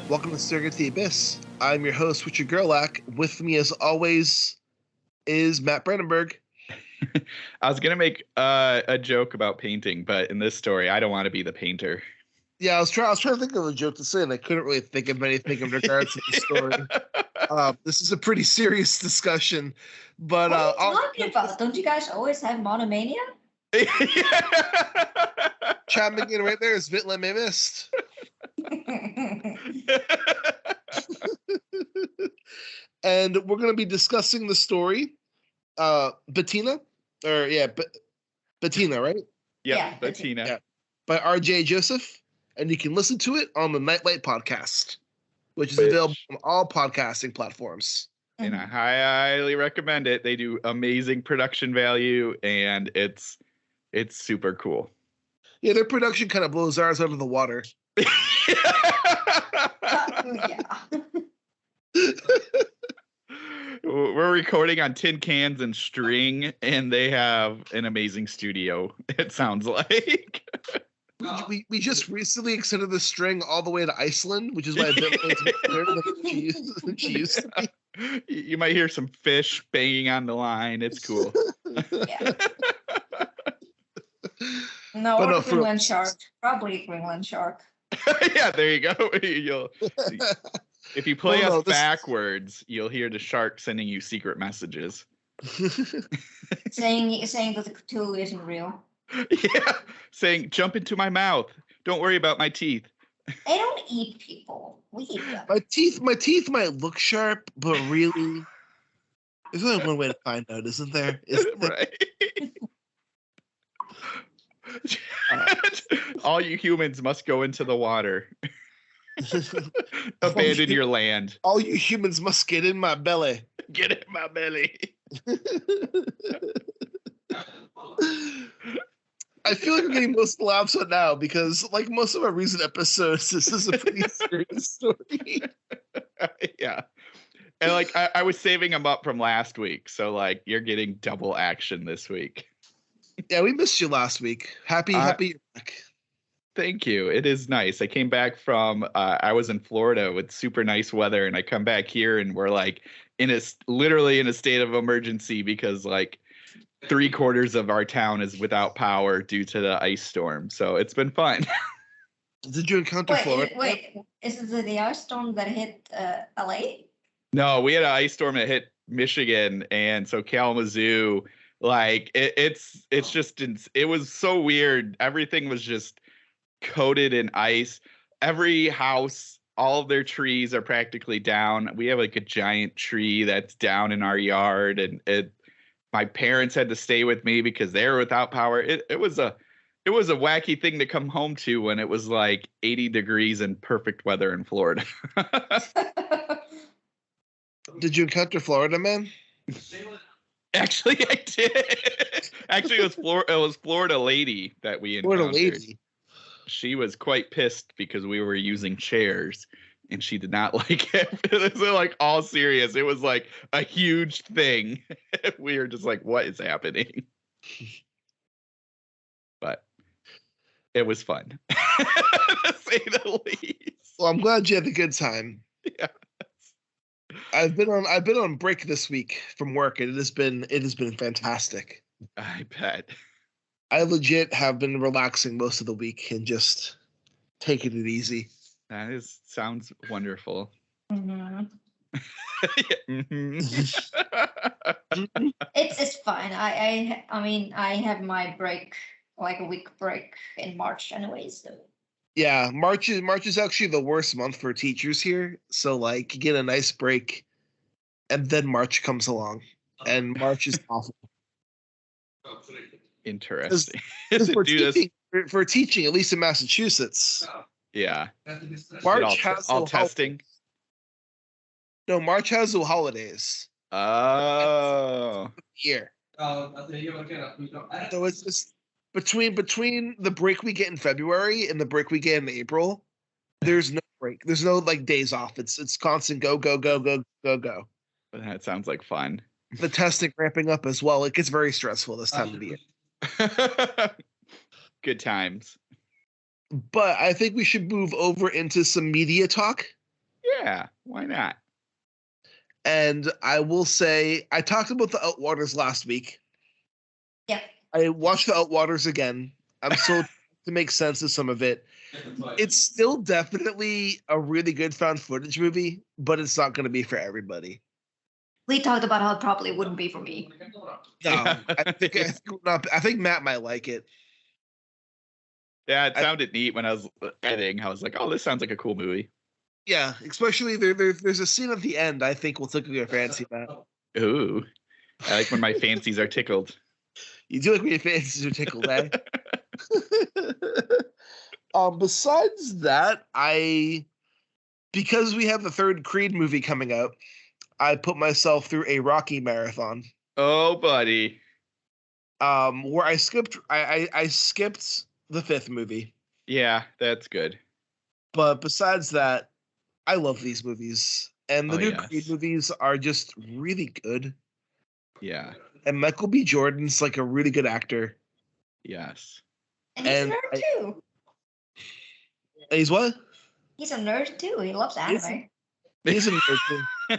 Welcome to Staring at the Abyss. I'm your host, Richard Gerlach. With me, as always, is Matt Brandenburg. I was going to make a joke about painting, but in this story, I don't want to be the painter. Yeah, I was trying to think of a joke to say, and I couldn't really think of anything in regards to the story. This is a pretty serious discussion, but what are you talking about? Don't you guys always have monomania? Chiming in right there is Vitlam Mist. And we're going to be discussing the story, Bettina, Bettina, right? Yeah, Bettina. Yeah. By R.J. Joseph, and you can listen to it on the Nightlight podcast, which is available on all podcasting platforms. And I highly recommend it. They do amazing production value, and it's super cool. Yeah, their production kind of blows ours out of the water. Yeah. We're recording on tin cans and string, and they have an amazing studio, it sounds like. We just recently extended the string all the way to Iceland, which is why she used to be. You might hear some fish banging on the line. It's cool. Yeah. No, Greenland shark. Probably Greenland shark. Yeah, there you go. If you play us backwards, you'll hear the shark sending you secret messages. saying that the Cthulhu isn't real. Yeah, saying, jump into my mouth. Don't worry about my teeth. They don't eat people. We eat them. My teeth might look sharp, but really, there's only one way to find out, isn't there? Right. All you humans must go into the water. Abandon your land. All you humans must get in my belly. Get in my belly. I feel like we're getting most of the laughs right now because, like most of our recent episodes, this is a pretty serious story. Yeah. And like I was saving them up from last week, so like you're getting double action this week. Yeah, we missed you last week. Happy you're back. Thank you. It is nice. I came back from I was in Florida with super nice weather, and I come back here and we're like literally in a state of emergency because like 3/4 of our town is without power due to the ice storm. So it's been fun. Did you encounter Florida? Wait, is it the ice storm that hit LA? No, we had an ice storm that hit Michigan, and so Kalamazoo, like it was so weird. Everything was just coated in ice. Every house, all of their trees are practically down. We have like a giant tree that's down in our yard, and my parents had to stay with me because they were without power. It was a wacky thing to come home to when it was like 80 degrees and perfect weather in Florida. Did you encounter Florida, man? Actually, I did. Actually, it was Florida lady that we encountered. Florida lady. She was quite pissed because we were using chairs, and she did not like it. It was like all serious. It was like a huge thing. We were just like, what is happening? But it was fun, to say the least. Well, I'm glad you had a good time. Yeah. I've been on break this week from work, and it has been fantastic. I bet. I legit have been relaxing most of the week and just taking it easy. That sounds wonderful. Mm-hmm. Mm-hmm. It's fine. I mean I have my break, like a week break in March anyway, so. Yeah, March is actually the worst month for teachers here. So like you get a nice break, and then March comes along, and March is awful. Interesting. For teaching, at least in Massachusetts. Yeah. March has all testing. No, March has the holidays. Oh. Year. So it's just between the break we get in February and the break we get in April, there's no break. There's no like days off. It's constant go. That sounds like fun. The testing ramping up as well. It gets very stressful this time of the year. Good times. But I think we should move over into some media talk. Yeah, why not? And I will say, I talked about the Outwaters last week. Yeah. I watched the Outwaters again. I'm still to make sense of some of it. It's still definitely a really good found footage movie, but it's not going to be for everybody. We talked about how it probably wouldn't be for me. No, I think Matt might like it. Yeah, it sounded neat when I was editing. I was like, oh, this sounds like a cool movie. Yeah, especially there's a scene at the end I think will tickle your fancy, Matt. Ooh, I like when my fancies are tickled. You do like when your fancies are tickled, eh? Besides that, because we have the third Creed movie coming out, I put myself through a Rocky marathon. Oh, buddy. Where I skipped the fifth movie. Yeah, that's good. But besides that, I love these movies. And the new Creed movies are just really good. Yeah. And Michael B. Jordan's like a really good actor. Yes. And he's a nerd too. He's what? He's a nerd too. He loves anime. He's a nerd too.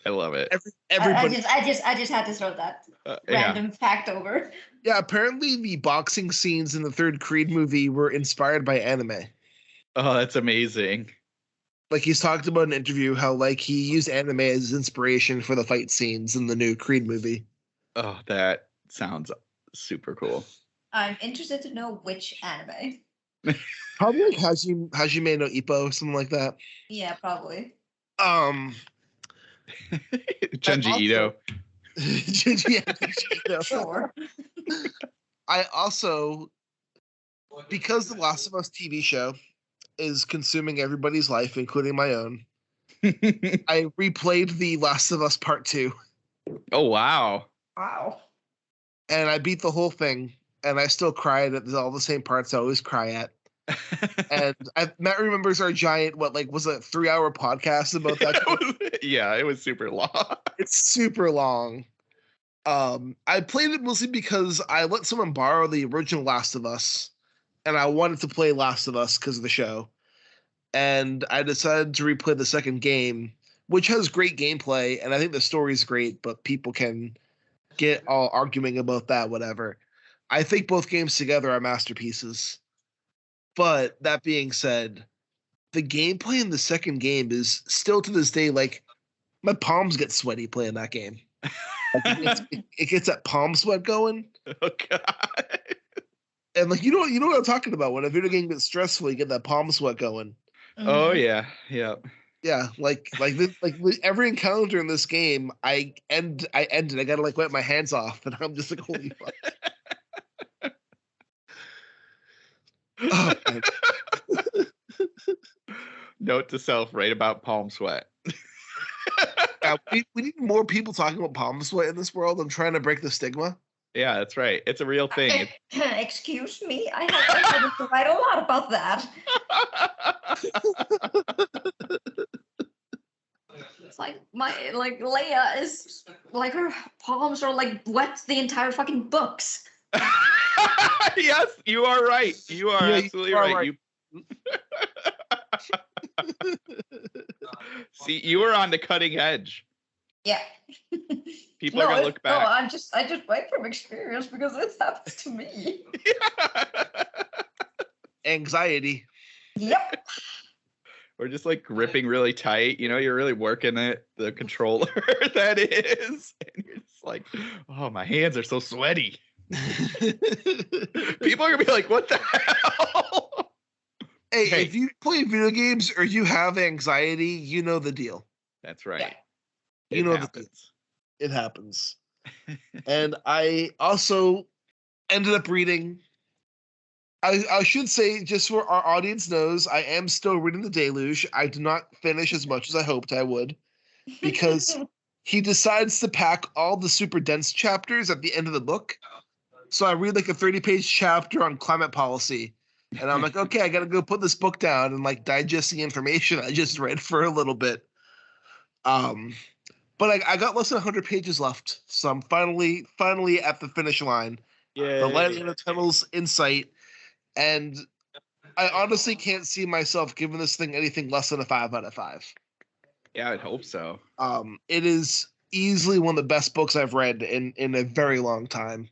I love it. Everybody. I just had to throw that random fact over. Yeah, apparently the boxing scenes in the third Creed movie were inspired by anime. Oh, that's amazing. Like he's talked about in an interview how like he used anime as inspiration for the fight scenes in the new Creed movie. Oh, that sounds super cool. I'm interested to know which anime. Probably like Hajime no Ippo, something like that. Yeah, probably. Junji Ito. Junji Ito. Sure. I also, because the Last of Us TV show is consuming everybody's life, including my own, I replayed The Last of Us Part 2. Oh, wow. Wow. And I beat the whole thing, and I still cried at all the same parts I always cry at. And Matt remembers our giant, was it a 3-hour podcast about that? Yeah, it was super long. It's super long. I played it mostly because I let someone borrow the original Last of Us, and I wanted to play Last of Us because of the show. And I decided to replay the second game, which has great gameplay, and I think the story's great, but people can get all arguing about that, whatever. I think both games together are masterpieces. But that being said, the gameplay in the second game is still to this day, like, my palms get sweaty playing that game. Like, it gets that palm sweat going. Oh, God. And, like, you know what I'm talking about. When a video game gets stressful, you get that palm sweat going. Mm-hmm. Oh, yeah. Yep. Yeah, like every encounter in this game, I ended. I gotta like wipe my hands off, and I'm just like, holy fuck. Oh, Note to self: write about palm sweat. we need more people talking about palm sweat in this world. I'm trying to break the stigma. Yeah, that's right. It's a real thing. Excuse me, I had to write a lot about that. It's like Leia is like her palms are like wet the entire fucking books. Yes, you are right. You are absolutely right. See, you were on the cutting edge. Yeah. People are gonna look back. No, I just write from experience because this happens to me. Anxiety. Yep. Or just like gripping really tight. You know, you're really working the controller that is. And you're just like, oh, my hands are so sweaty. People are gonna be like, what the hell? Hey, if you play video games or you have anxiety, you know the deal. That's right. Yeah. You know the deal. It happens. And I also ended up reading. I should say, just so our audience knows, I am still reading The Deluge. I did not finish as much as I hoped I would, because he decides to pack all the super dense chapters at the end of the book. So I read like a 30-page chapter on climate policy, and I'm like, okay, I got to go put this book down and like digest the information I just read for a little bit. But I got less than 100 pages left, so I'm finally at the finish line. Yeah. The light in the tunnel's in sight. And I honestly can't see myself giving this thing anything less than a 5 out of 5. Yeah, I'd hope so. It is easily one of the best books I've read in a very long time,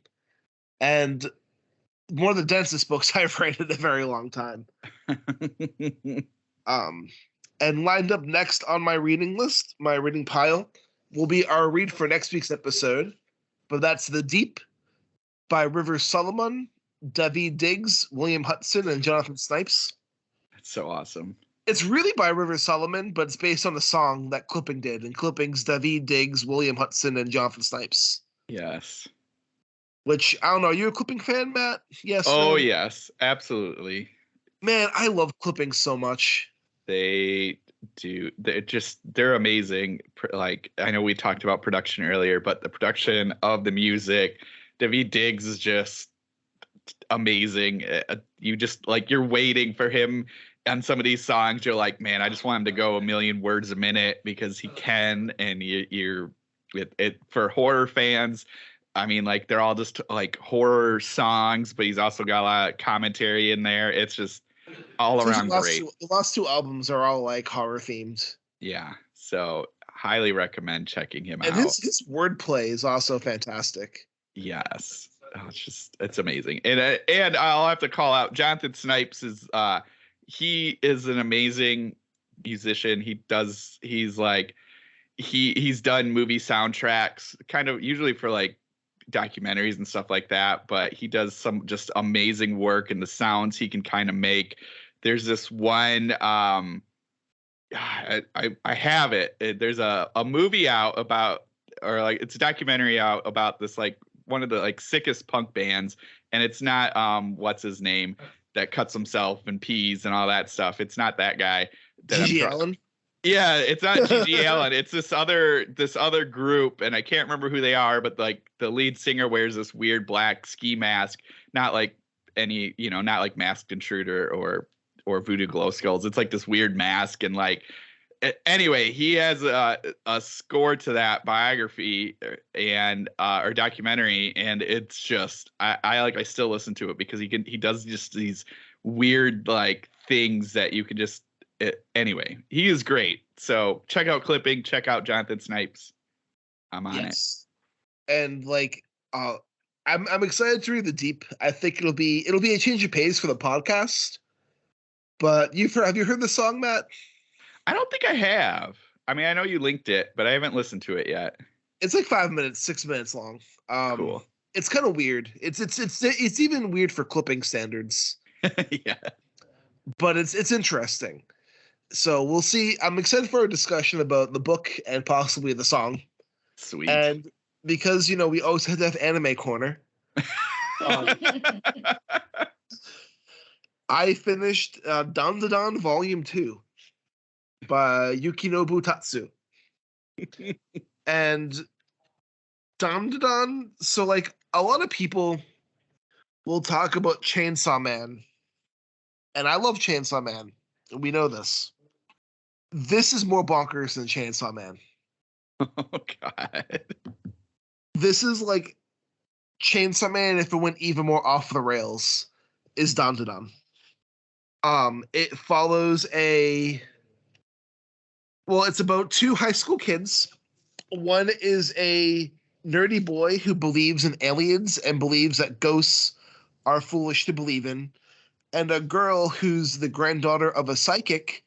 and one of the densest books I've read in a very long time. And lined up next on my reading list, my reading pile, will be our read for next week's episode. But that's The Deep by River Solomon, David Diggs, William Hudson, and Jonathan Snipes. That's so awesome. It's really by River Solomon, but it's based on a song that Clipping did. And Clipping's David Diggs, William Hudson, and Jonathan Snipes. Yes. Which, I don't know, are you a Clipping fan, Matt? Yes. Oh, no? yes, absolutely. Man, I love Clipping so much. They do. They're amazing. Like, I know we talked about production earlier, but the production of the music, David Diggs is just amazing. You just like, you're waiting for him on some of these songs. You're like, man, I just want him to go a million words a minute because he can. And you're for horror fans. I mean, like, they're all just like horror songs, but he's also got a lot of commentary in there. It's just all around great. The last two albums are all like horror themed. Yeah, so highly recommend checking him out. And his wordplay is also fantastic. Yes, it's amazing. And I'll have to call out Jonathan Snipes he is an amazing musician. He's done movie soundtracks, kind of usually for like documentaries and stuff like that, but he does some just amazing work, and the sounds he can kind of make. There's this one I have it. There's a movie out about, or like it's a documentary out about this, like one of the like sickest punk bands, and it's not what's his name that cuts himself and pees and all that stuff. It's not that guy. G.G. Allen? Yeah, it's not G.G. Allen. It's this other group, and I can't remember who they are, but like the lead singer wears this weird black ski mask, not like any, not like Masked Intruder or Voodoo Glow Skulls. It's like this weird mask, and like anyway, he has a score to that biography and or documentary, and it's just I still listen to it because he does just these weird like things that you can just. Anyway, he is great. So check out Clipping, check out Jonathan Snipes. I'm on it. And like I'm excited to read The Deep. I think it'll be a change of pace for the podcast. But have you heard the song, Matt? I don't think I have. I mean, I know you linked it, but I haven't listened to it yet. It's like 6 minutes long. Cool. It's kind of weird. It's even weird for Clipping standards. Yeah. But it's interesting. So we'll see. I'm excited for a discussion about the book and possibly the song. Sweet. And because, we always have to have Anime Corner. I finished Dandadan Volume 2 by Yukinobu Tatsu. And Dandadan, so like a lot of people will talk about Chainsaw Man. And I love Chainsaw Man. We know this. This is more bonkers than Chainsaw Man. Oh, God. This is like Chainsaw Man if it went even more off the rails, is Dandadan. It follows it's about two high school kids. One is a nerdy boy who believes in aliens and believes that ghosts are foolish to believe in, and a girl who's the granddaughter of a psychic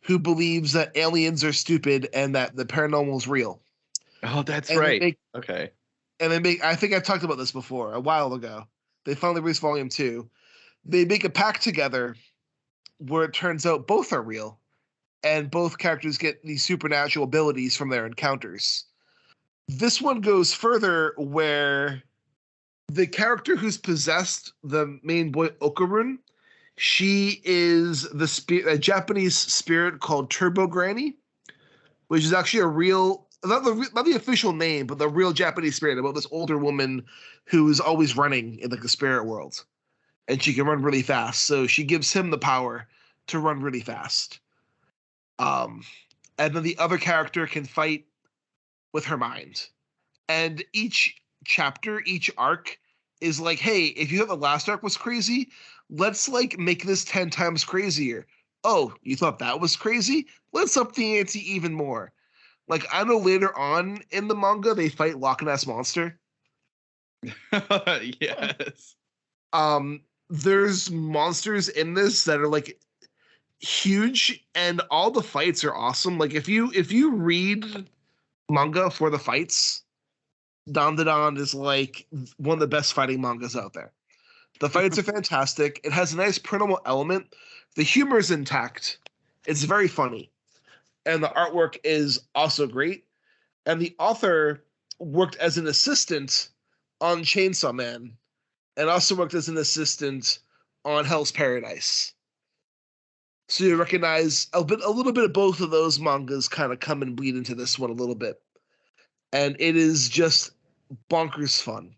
who believes that aliens are stupid and that the paranormal is real. Oh, that's right. Okay. And I think I talked about this before a while ago. They finally released Volume 2. They make a pact together where it turns out both are real, and both characters get these supernatural abilities from their encounters. This one goes further, where the character who's possessed the main boy, Okarun, she is a Japanese spirit called Turbo Granny, which is actually a real, not the official name, but the real Japanese spirit about this older woman who is always running in like the spirit world. And she can run really fast. So she gives him the power to run really fast. And then the other character can fight with her mind. And each chapter, each arc is like, hey, if you thought the last arc was crazy, let's like make this 10 times crazier. Oh, you thought that was crazy? Let's up the ante even more. Like, I know later on in the manga they fight Loch Ness Monster. Yes. There's monsters in this that are like huge, and all the fights are awesome. Like, if you read manga for the fights, Dandadan is like one of the best fighting mangas out there. The fights are fantastic. It has a nice printable element. The humor is intact. It's very funny. And the artwork is also great. And the author worked as an assistant on Chainsaw Man and also worked as an assistant on Hell's Paradise. So you recognize a little bit of both of those mangas kind of come and bleed into this one a little bit. And it is just bonkers fun.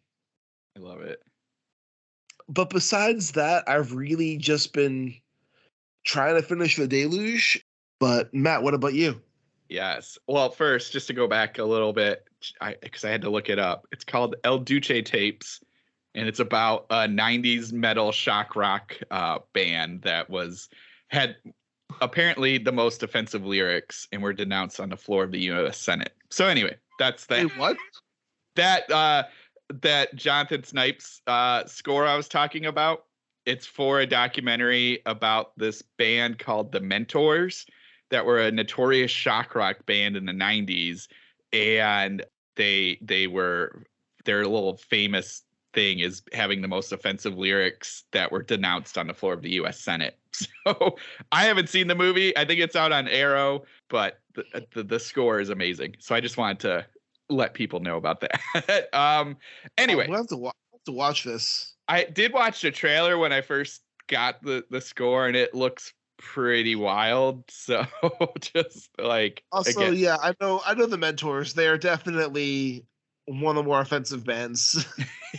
I love it. But besides that, I've really just been trying to finish the Deluge. But Matt, what about you? Yes. Well, first, just to go back a little bit, because I had to look it up. It's called El Duce Tapes, and it's about a 90s metal shock rock band that had apparently the most offensive lyrics and were denounced on the floor of the U.S. Senate. So anyway, that's that. Wait, what? That Jonathan Snipes score I was talking about. It's for a documentary about this band called The Mentors that were a notorious shock rock band in the 90s, and their little famous thing is having the most offensive lyrics that were denounced on the floor of the U.S. Senate. So I haven't seen the movie. I think it's out on Arrow, but the score is amazing. So I just wanted to let people know about that. Anyway, we'll have to watch this. I did watch the trailer when I first got the score, and it looks pretty wild. So just like, also, again, yeah, I know the Mentors. They are definitely one of the more offensive bands.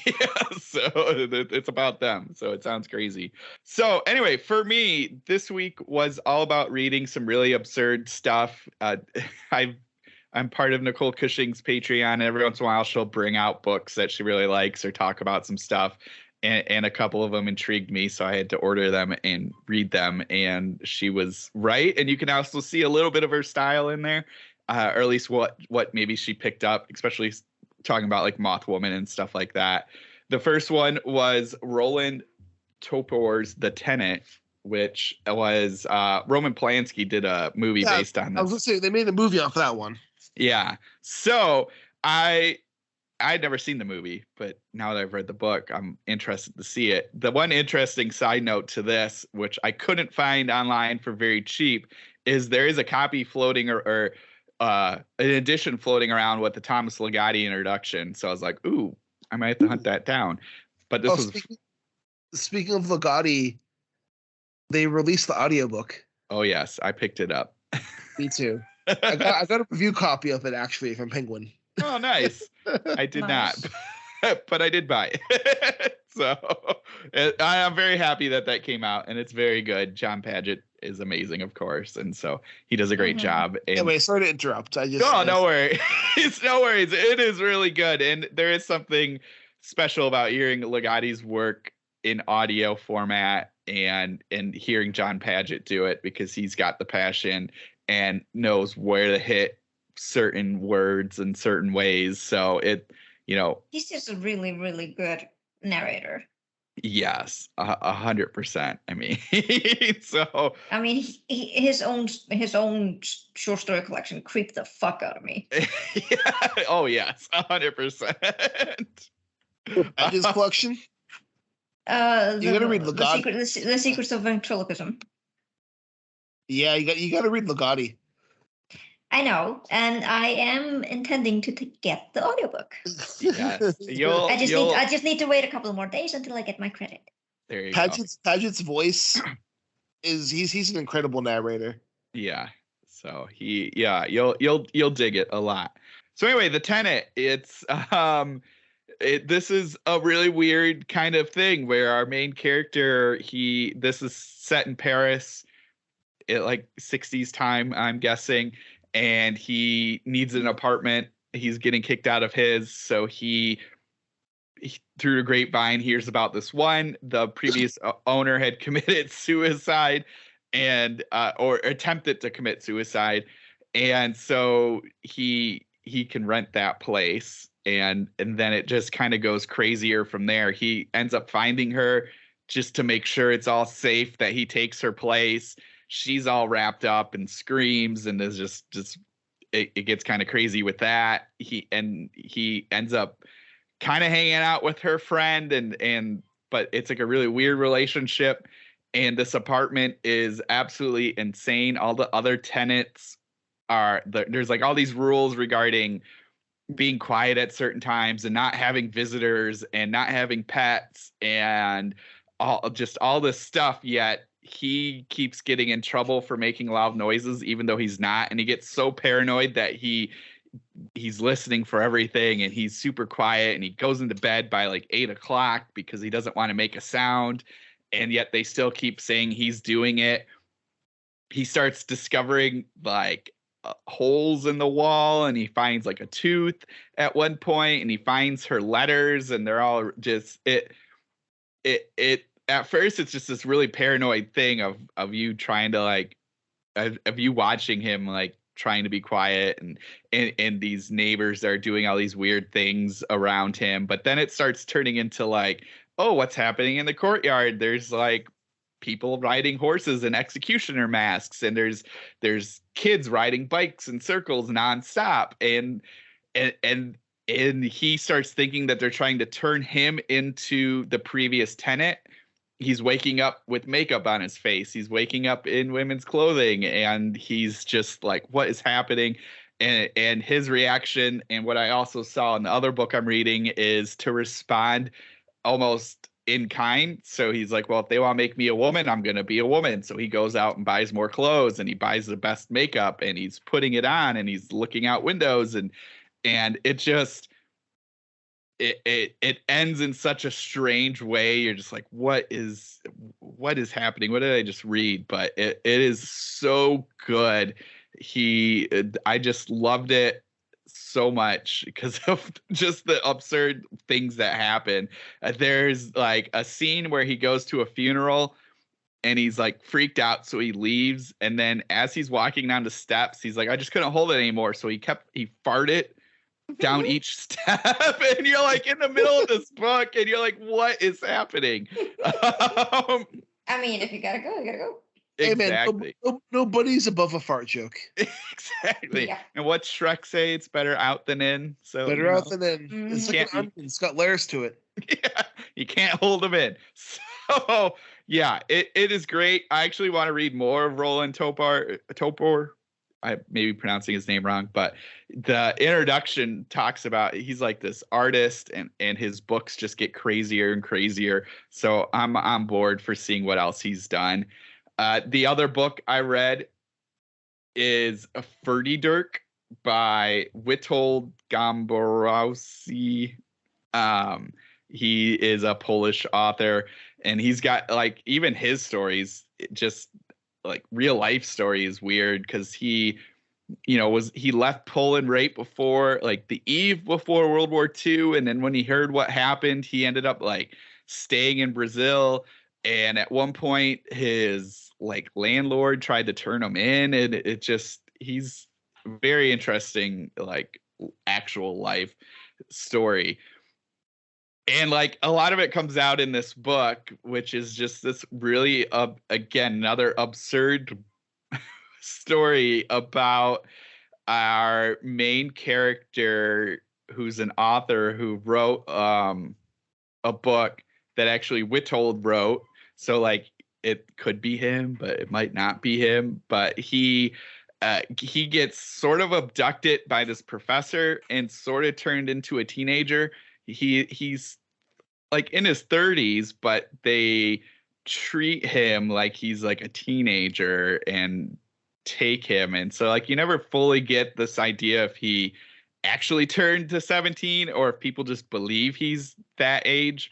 Yeah, so it's about them. So it sounds crazy. So anyway, for me, this week was all about reading some really absurd stuff. I'm part of Nicole Cushing's Patreon. Every once in a while, she'll bring out books that she really likes or talk about some stuff. And a couple of them intrigued me, so I had to order them and read them. And she was right. And you can also see a little bit of her style in there, or at least what maybe she picked up, especially talking about like Mothwoman and stuff like that. The first one was Roland Topor's The Tenant, which was Roman Polanski did a movie based on this. I was going to say, they made a movie off that one. Yeah. So I'd never seen the movie, but now that I've read the book, I'm interested to see it. The one interesting side note to this, which I couldn't find online for very cheap, is there is a copy floating or an edition floating around with the Thomas Ligotti introduction. So I was like, ooh, I might have to hunt that down. But this was speaking of Ligotti, they released the audiobook. Oh yes, I picked it up. Me too. I got a review copy of it actually from Penguin. Oh, nice. I did not, but I did buy it. So I'm very happy that came out, and it's very good. John Padgett is amazing, of course, and so he does a great job. And anyway, sorry to interrupt. No worries. No worries. It is really good, and there is something special about hearing Ligotti's work in audio format and hearing John Padgett do it, because he's got the passion and knows where to hit certain words in certain ways. So he's just a really, really good narrator. Yes, 100%. I mean, so I mean, his own short story collection creeped the fuck out of me. Yeah. Oh yes, 100%. His collection. You gotta read Ligotti. The Secrets of Ventriloquism. Yeah, you gotta read Ligotti. I know, and I am intending to get the audiobook. Yes. I just need to wait a couple more days until I get my credit. There you go. Padgett's voice he's an incredible narrator. Yeah. So you'll dig it a lot. So anyway, The Tenant, it's this is a really weird kind of thing where our main character, this is set in Paris at like 60s time, I'm guessing. And he needs an apartment. He's getting kicked out of his, so he through the grapevine hears about this one. The previous owner had committed suicide and or attempted to commit suicide, and so he can rent that place, and then it just kind of goes crazier from there. He ends up finding her just to make sure it's all safe, that he takes her place. She's all wrapped up and screams, and is just it gets kind of crazy with that. He ends up kind of hanging out with her friend, but it's like a really weird relationship. And this apartment is absolutely insane. All the other tenants there's like all these rules regarding being quiet at certain times and not having visitors and not having pets and all this stuff. Yet he keeps getting in trouble for making loud noises, even though he's not. And he gets so paranoid that he's listening for everything, and he's super quiet, and he goes into bed by like 8 o'clock because he doesn't want to make a sound. And yet they still keep saying he's doing it. He starts discovering like holes in the wall, and he finds like a tooth at one point, and he finds her letters, and they're all just it at first it's just this really paranoid thing of you trying to like of you watching him like trying to be quiet, and these neighbors are doing all these weird things around him. But then it starts turning into like, oh, what's happening in the courtyard? There's like people riding horses in executioner masks, and there's kids riding bikes in circles nonstop, and he starts thinking that they're trying to turn him into the previous tenant. He's waking up with makeup on his face. He's waking up in women's clothing, and he's just like, what is happening? And his reaction, and what I also saw in the other book I'm reading, is to respond almost in kind. So he's like, well, if they want to make me a woman, I'm going to be a woman. So he goes out and buys more clothes, and he buys the best makeup, and he's putting it on, and he's looking out windows, and it just, it ends in such a strange way. You're just like, what is happening? What did I just read? But it is so good. I just loved it so much because of just the absurd things that happen. There's like a scene where he goes to a funeral and he's like freaked out, so he leaves, and then as he's walking down the steps, he's like, I just couldn't hold it anymore, so he farted down each step. And you're like in the middle of this book, and you're like, what is happening? I mean, if you gotta go, you gotta go. Exactly. Hey man, nobody's above a fart joke. Exactly. Yeah. And what Shrek say? It's better out than in. So Better out than in. Mhm. It's like an onion. It's got layers to it. Yeah, you can't hold them in. So yeah, it is great. I actually want to read more of Roland Topor. I may be pronouncing his name wrong, but the introduction talks about he's like this artist, and his books just get crazier and crazier. So I'm on board for seeing what else he's done. The other book I read is a Ferdydurke by Witold Gombrowicz. He is a Polish author, and he's got like even his stories, just like real life story is weird because he left Poland right before, like the eve before World War II, and then when he heard what happened, he ended up like staying in Brazil. And at one point, his like landlord tried to turn him in, and he's very interesting, like actual life story. And like a lot of it comes out in this book, which is just this really, again, another absurd story about our main character, who's an author who wrote a book that actually Witold wrote. So like it could be him, but it might not be him. But he gets sort of abducted by this professor and sort of turned into a teenager. He's like in his 30s, but they treat him like he's like a teenager and take him. And so like you never fully get this idea if he actually turned to 17 or if people just believe he's that age.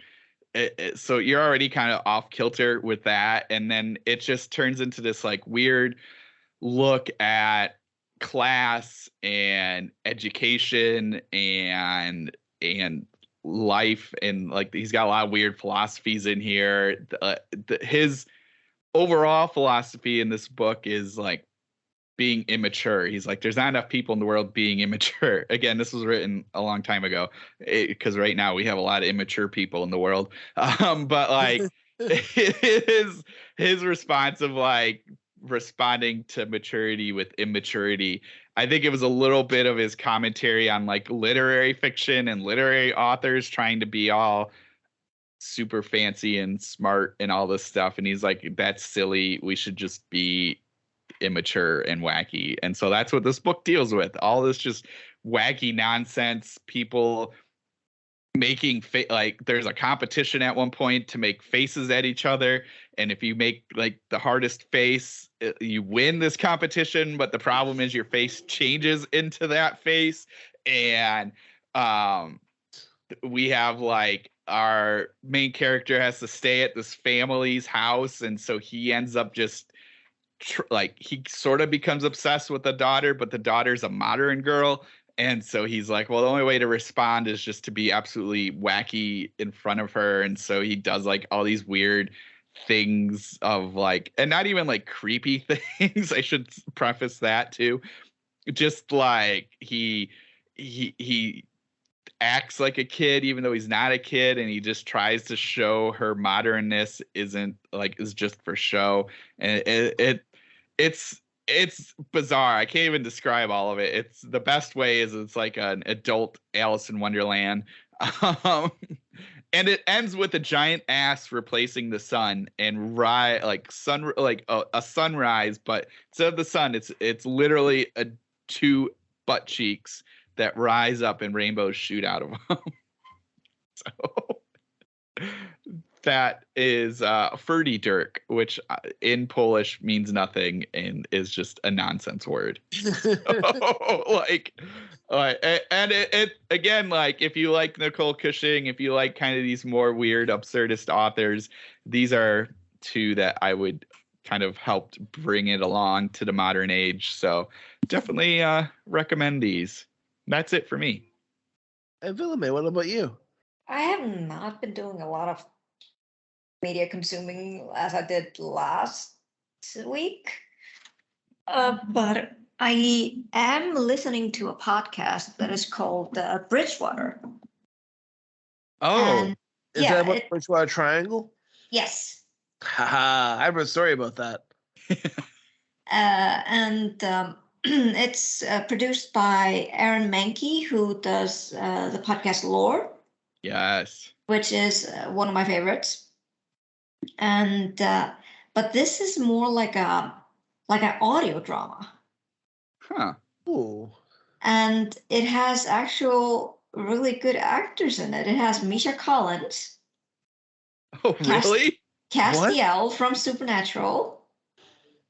So you're already kind of off kilter with that. And then it just turns into this like weird look at class and education and life, and like he's got a lot of weird philosophies in here. His overall philosophy in this book is like being immature. He's like, there's not enough people in the world being immature. Again, this was written a long time ago, because right now we have a lot of immature people in the world. But like his response of like responding to maturity with immaturity, I think it was a little bit of his commentary on like literary fiction and literary authors trying to be all super fancy and smart and all this stuff. And he's like, that's silly. We should just be immature and wacky. And so that's what this book deals with. All this just wacky nonsense, people making like there's a competition at one point to make faces at each other, and if you make like the hardest face, you win this competition, but the problem is your face changes into that face. And we have like our main character has to stay at this family's house, and so he ends up just like he sort of becomes obsessed with the daughter, but the daughter's a modern girl. And so he's like, well, the only way to respond is just to be absolutely wacky in front of her. And so he does like all these weird things of like, and not even like creepy things. I should preface that too. Just like he acts like a kid, even though he's not a kid. And he just tries to show her modernness is just for show. And it's bizarre. I can't even describe all of it. It's the best way is it's like an adult Alice in Wonderland. And it ends with a giant ass replacing the sun and a sunrise, but instead of the sun, it's literally two butt cheeks that rise up and rainbows shoot out of them. So that is Ferdydurke, which in Polish means nothing and is just a nonsense word. So, and it again, like if you like Nicole Cushing, if you like kind of these more weird absurdist authors, these are two that I would kind of helped bring it along to the modern age. So definitely recommend these. That's it for me. And Villamay, what about you? I have not been doing a lot of media consuming as I did last week, but I am listening to a podcast that is called Bridgewater. Oh, is that about Bridgewater Triangle? Yes. Haha, I have a story about that. And it's produced by Aaron Mahnke, who does the podcast Lore. Yes. Which is one of my favorites. And but this is more like an audio drama. Huh. Ooh. And it has actual really good actors in it. It has Misha Collins. Oh, really? Castiel from Supernatural.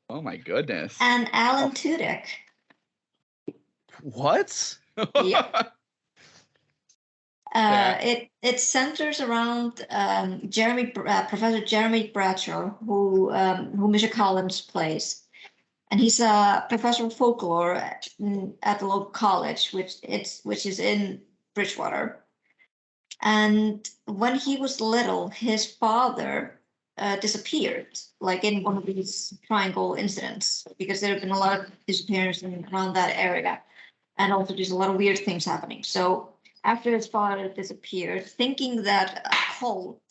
Oh my goodness. And Alan Tudyk. What? Yeah. It centers around Professor Jeremy Bradshaw, who Misha Collins plays, and he's a professor of folklore at the local college, which is in Bridgewater. And when he was little, his father disappeared, like in one of these triangle incidents, because there have been a lot of disappearances around that area, and also there's a lot of weird things happening. So after his father disappeared, thinking that a cult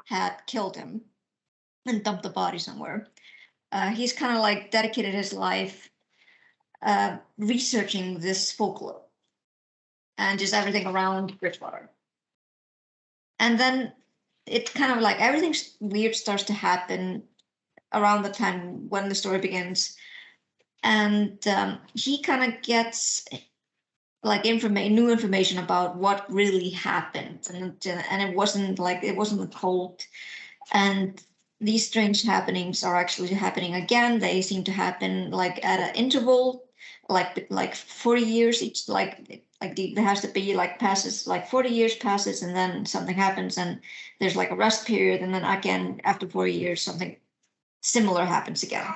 had killed him and dumped the body somewhere, he's kind of like dedicated his life researching this folklore and just everything around Bridgewater. And then it kind of like everything weird starts to happen around the time when the story begins. And he kind of gets like new information about what really happened, and it wasn't a cult, and these strange happenings are actually happening again. They seem to happen like at an interval, like 40 years each. There has to be like passes, like 40 years passes, and then something happens, and there's like a rest period, and then again after 40 years something similar happens again.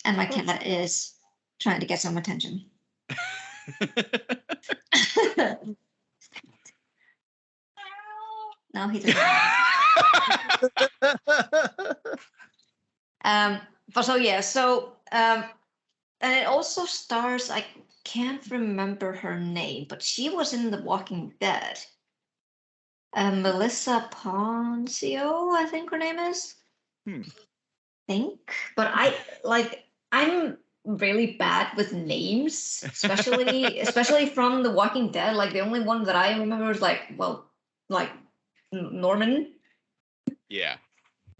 And my cat is trying to get some attention. No, he doesn't. And it also stars, I can't remember her name, but she was in The Walking Dead. Melissa Poncio, I think her name is. But I'm really bad with names, especially from The Walking Dead. Like the only one that I remember is Norman. Yeah.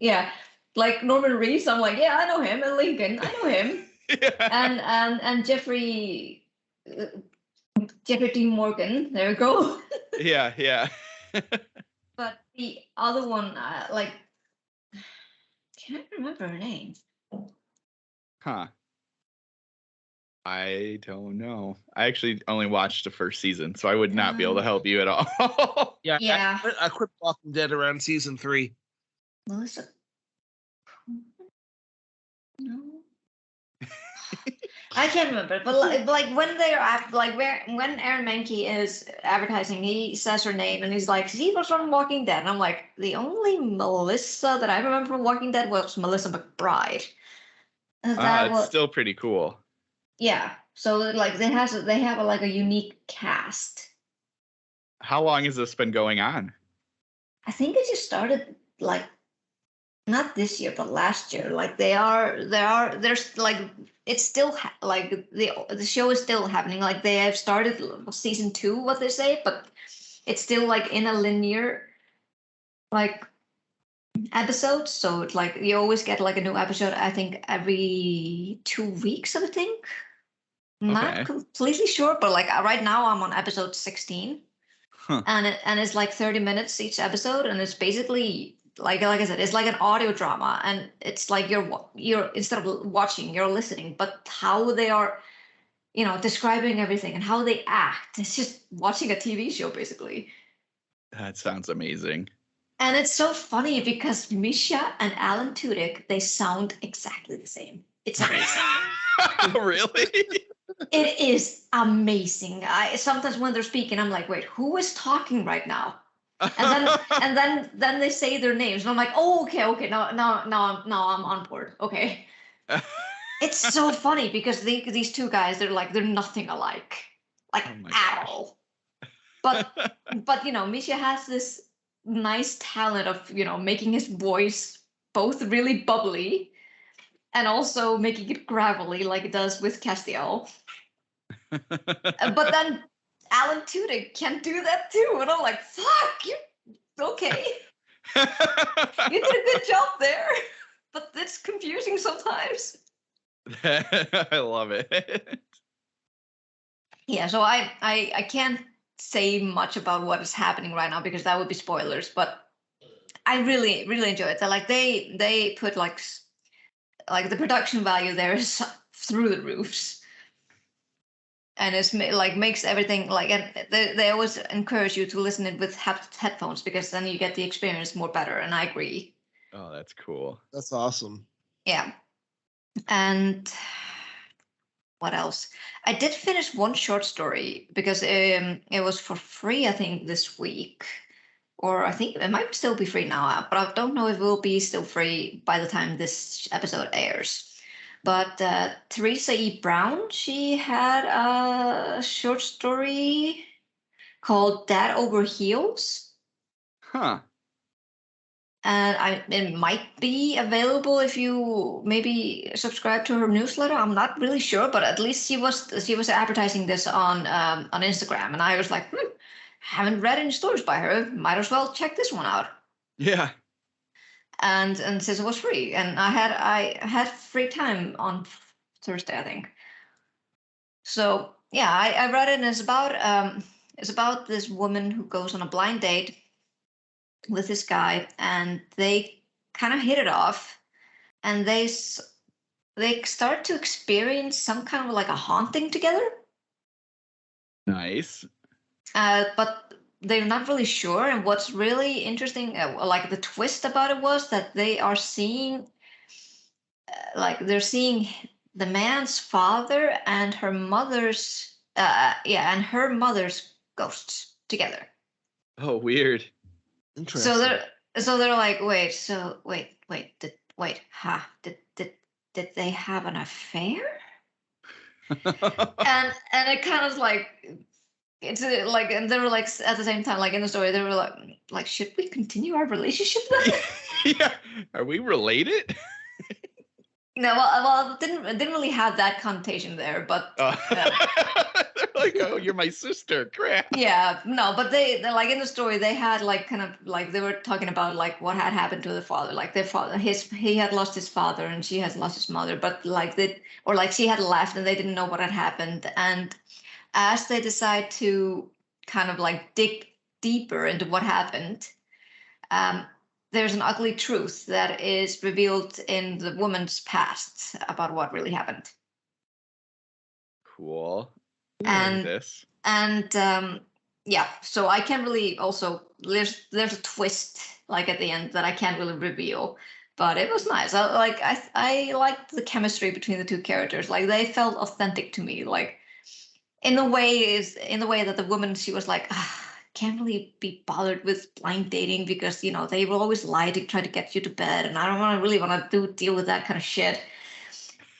Yeah, like Norman Reedus. I'm like, yeah, I know him. And Lincoln, I know him. Yeah. And Jeffrey Dean Morgan. There we go. Yeah. But the other one, can't remember her name. Huh. I don't know. I actually only watched the first season, so I would not be able to help you at all. Yeah. I quit Walking Dead around season 3. Melissa. No. I can't remember, but when when Aaron Mahnke is advertising, he says her name and he's like, "She was from Walking Dead." And I'm like, the only Melissa that I remember from Walking Dead was Melissa McBride. It's still pretty cool. Yeah, so like they have a unique cast. How long has this been going on? I think it just started not this year, but last year. Like there's like it's still the show is still happening. Like they have started season 2, what they say, but it's still like in a linear episode. So it's like you always get like a new episode. I think every 2 weeks, I think. Not completely sure, but like right now I'm on episode 16, and it's like 30 minutes each episode, and it's basically like I said, it's like an audio drama, and it's like you're instead of watching, you're listening, but how they are, describing everything and how they act. It's just watching a TV show basically. That sounds amazing. And it's so funny because Misha and Alan Tudyk, they sound exactly the same. It's amazing. Really? It is amazing. Sometimes when they're speaking, I'm like, wait, who is talking right now? And then they say their names, and I'm like, oh, okay, now I'm on board. Okay. It's so funny because these two guys, they're nothing alike, at all. But Misha has this nice talent of making his voice both really bubbly and also making it gravelly like it does with Castiel. But then Alan Tudyk can't do that too, and I'm like, fuck you. Okay. You did a good job there, but it's confusing sometimes. I love it. Yeah, so I can't say much about what is happening right now because that would be spoilers, but I really, really enjoy it. So they put like the production value there is through the roofs. And it's makes everything and they always encourage you to listen it with headphones because then you get the experience more better. And I agree. Oh, that's cool. That's awesome. Yeah. And what else? I did finish one short story because it was for free, I think, this week. Or I think it might still be free now, but I don't know if it will be still free by the time this episode airs. But Theresa E. Braun, she had a short story called Dad Over Heels. Huh. And it might be available if you maybe subscribe to her newsletter. I'm not really sure, but at least she was advertising this on Instagram, and I was like, haven't read any stories by her. Might as well check this one out. Yeah. And since it was free, and I had free time on Thursday, I think. So yeah, I read it, and it's about this woman who goes on a blind date with this guy, and they kind of hit it off, and they start to experience some kind of like a haunting together. Nice. But they're not really sure. And what's really interesting, like the twist about it was that they are seeing, they're seeing the man's father and her mother's, and her mother's ghosts together. Oh, weird. Interesting. So they're like, wait, did they have an affair? and it kind of like it's like, and they were like at the same time, like in the story, they were like, should we continue our relationship then? Yeah, are we related? No, well, it didn't really have that connotation there, but They're like, oh, you're my sister. Crap. yeah, no, but they like in the story they had like kind of like they were talking about like what had happened to the father, like their father, he had lost his father and she has lost his mother, but like she had left and they didn't know what had happened, and as they decide to kind of like dig deeper into what happened, there's an ugly truth that is revealed in the woman's past about what really happened. Cool. And this. And yeah, so I can't really also there's a twist like at the end that I can't really reveal, but it was nice. I liked the chemistry between the two characters. Like they felt authentic to me. Like in the way that the woman, she was like, can't really be bothered with blind dating because they will always lie to try to get you to bed, and I don't really want to deal with that kind of shit.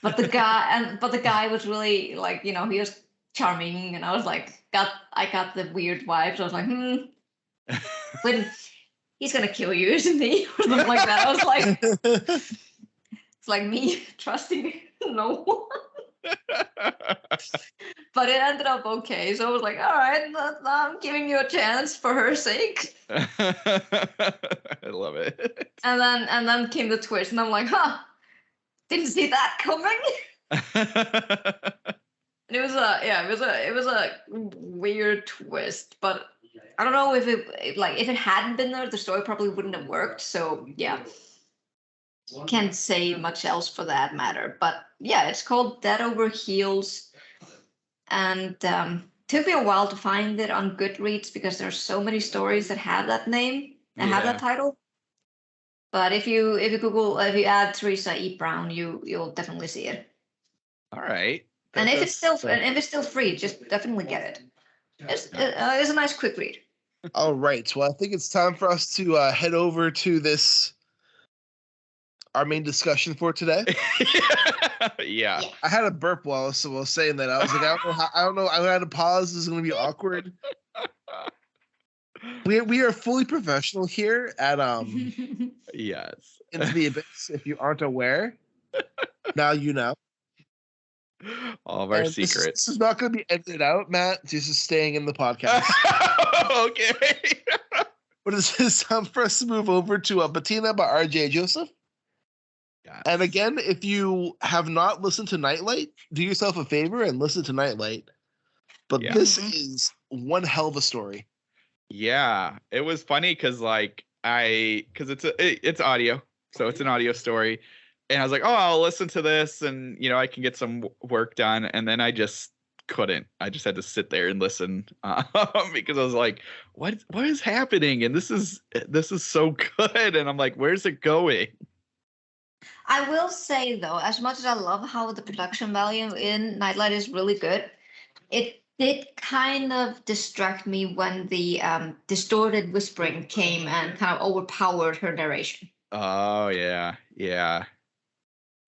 But the guy was really like, he was charming, and I was like, I got the weird vibes. I was like, when he's gonna kill you, isn't he? Or something like that. I was like, it's like me trusting no one. But it ended up okay, so I was like, all right, I'm giving you a chance for her sake. I love it. And then came the twist, and I'm like, didn't see that coming. And it was a weird twist, but I don't know if it hadn't been there, the story probably wouldn't have worked. So yeah, can't say much else for that matter. But yeah, it's called Dead Over Heels, and took me a while to find it on Goodreads because there's so many stories that have that name and have that title. But if you add Theresa E. Braun, you'll definitely see it. All right. And if it's still free, just definitely get it. It's a nice quick read. All right. Well, I think it's time for us to head over to our main discussion for today. Yeah. I had a burp while I was saying that. I was like, I don't know. I had to pause. This is going to be awkward. We are fully professional here at yes. Into the Abyss. If you aren't aware, now you know. All of our secrets. This is not going to be edited out, Matt. This is staying in the podcast. Okay. But it's time for us to move over to Bettina by R.J. Joseph. Yes. And again, if you have not listened to Nightlight, do yourself a favor and listen to Nightlight. But this is one hell of a story. Yeah, it was funny because it's audio, so it's an audio story. And I was like, oh, I'll listen to this and, I can get some work done. And then I just couldn't. I just had to sit there and listen because I was like, what is happening? And this is so good. And I'm like, where's it going? I will say, though, as much as I love how the production value in Nightlight is really good, it did kind of distract me when the distorted whispering came and kind of overpowered her narration. Oh, yeah. Yeah.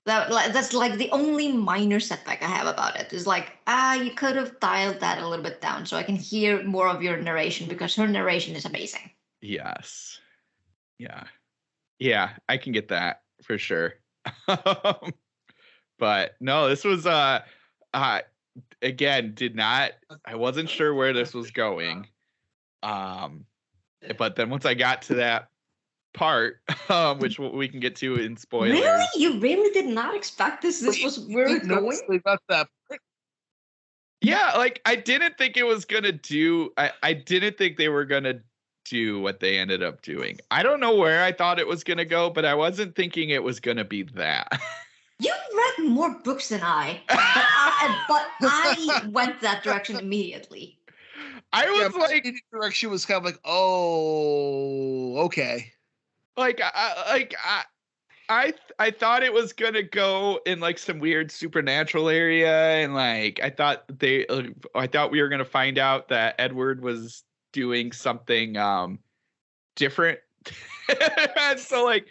That's like the only minor setback I have about it is like, you could have dialed that a little bit down so I can hear more of your narration because her narration is amazing. Yes. Yeah. Yeah, I can get that for sure. But no, this was again, I wasn't sure where this was going. But then once I got to that part, which we can get to in spoilers. Really? You really did not expect this? This was where it's going? About that. Yeah, like I didn't think it was gonna do. I didn't think they were gonna do what they ended up doing. I don't know where I thought it was gonna go, but I wasn't thinking it was gonna be that. You read more books than I, but I went that direction immediately. I was like, the direction was kind of like, oh, okay. Like I thought it was gonna go in like some weird supernatural area, and like I thought we were gonna find out that Edward was doing something different. So like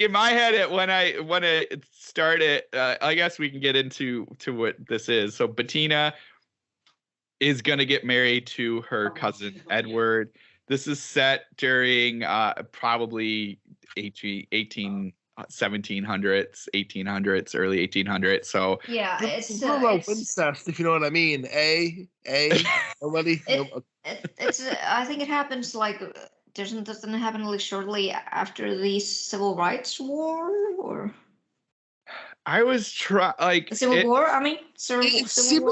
in my head, when I started, I guess we can get into what this is. So Bettina is going to get married to her cousin Edward. This is set during probably 1700s, 1800s, early 1800s. So Yeah, it's incest, if you know what I mean. Nobody. It's I think it happens like doesn't it happen like shortly after the Civil Rights War or I was the Civil War. I mean, it seemed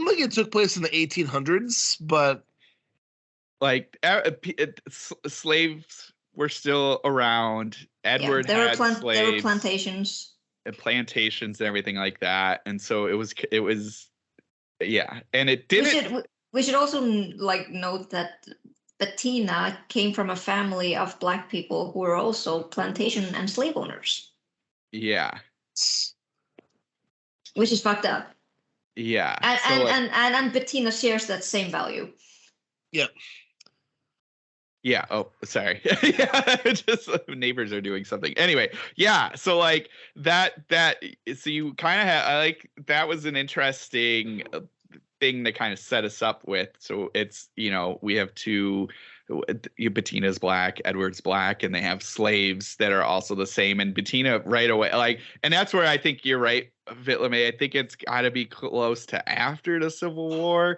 like it took place in the 1800s, but like slaves were still around. Edward had slaves. There were plantations. Plantations and everything like that, and so it was yeah, and it didn't. We should also like note that Bettina came from a family of Black people who were also plantation and slave owners. Yeah. Which is fucked up. Yeah. And Bettina shares that same value. Yeah. Yeah. Oh, sorry. Yeah. Just neighbors are doing something. Anyway. Yeah. So like that. So you kind of have. I like that was an interesting thing to kind of set us up with. So it's we have two. Bettina's Black, Edward's Black, and they have slaves that are also the same. And Bettina right away, and that's where I think you're right, Vitlame. I think it's got to be close to after the Civil War,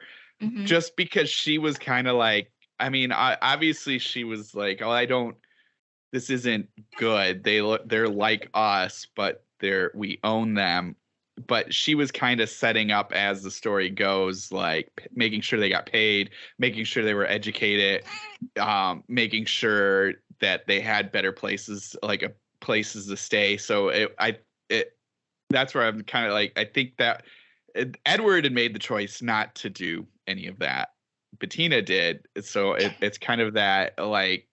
just because she was kind of like, obviously she was like, this isn't good. They're like us, but we own them. But she was kind of setting up, as the story goes, like making sure they got paid, making sure they were educated, making sure that they had better places, places to stay. So that's where I'm kind of like, I think that Edward had made the choice not to do any of that. Bettina did. So it's kind of that, like,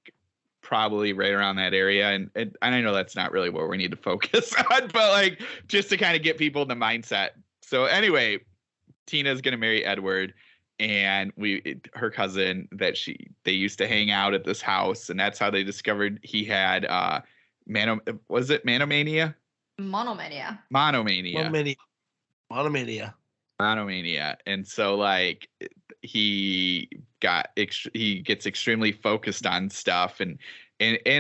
probably right around that area, and I know that's not really what we need to focus on, but like just to kind of get people in the mindset. So anyway, Tina's gonna marry Edward, and her cousin they used to hang out at this house, and that's how they discovered he had monomania. And so like he gets extremely focused on stuff, and